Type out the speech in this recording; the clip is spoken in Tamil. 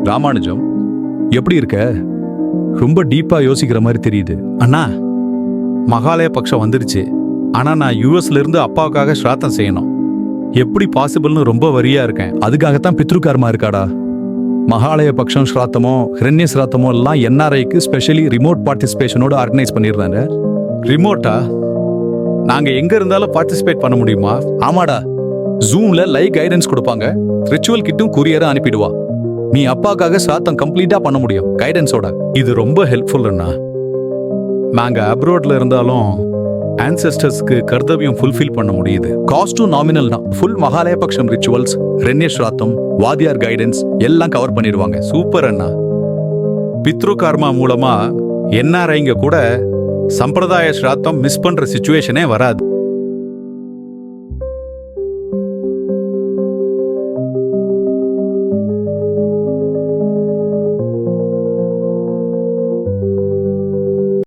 ராமானுஜம், எப்படி இருக்க? ரொம்ப டீப்பா யோசிக்கிற மாதிரி தெரியுது. அண்ணா, மகாலய பட்சம் வந்துருச்சு. ஆனா நான் யூஎஸ்ல இருந்து அப்பாவுக்காக ஸ்ராத்தம் செய்யணும். எப்படி பாசிபிள்னு ரொம்ப வரியா இருக்கேன். அதுக்காகத்தான் பித்ருக்காரமா இருக்காடா. மகாலய பக்ஷம் ஸ்ராத்தமோ ஹிரண்ய ஸ்ராத்தமோ எல்லாம் என்ஆர்ஐக்கு ஸ்பெஷலி ரிமோட் பார்ட்டிசிபேஷனோட ஆர்கனைஸ் பண்ணிடுறாங்க. ரிமோட்டா? நாங்க எங்க இருந்தாலும் பார்ட்டிசிபேட் பண்ண முடியுமா? ஆமாடா, ஜூம்ல லைவ் கைடன்ஸ் கொடுப்பாங்க. ரிச்சுவல் கிட்டும் கூரியரை அனுப்பிடுவா. நீ அப்பாக்காக ஸ்ராத்தம் கம்ப்ளீட்டா பண்ண முடியும் கைடன்ஸோட. இது ரொம்ப ஹெல்ப்ஃபுல் அண்ணா. நாங்க அப்ரோட்ல இருந்தாலும் ஆன்செஸ்டர்ஸ்க்கு கர்த்தவியம் ஃபுல்ஃபில் பண்ண முடியுது. காஸ்டும் நாமினல் தான். ஃபுல் மகாலய பக்ஷம் ரிச்சுவல்ஸ், ஹிரண்ய ஸ்ராத்தம், வாதியார் கைடன்ஸ் எல்லாம் கவர் பண்ணிடுவாங்க. சூப்பர் அண்ணா. பித்ரு கார்மா மூலமா என்ஆர்ஐங்க கூட சம்பிரதாய ஸ்ராத்தம் மிஸ் பண்ற சிச்சுவேஷனே வராது.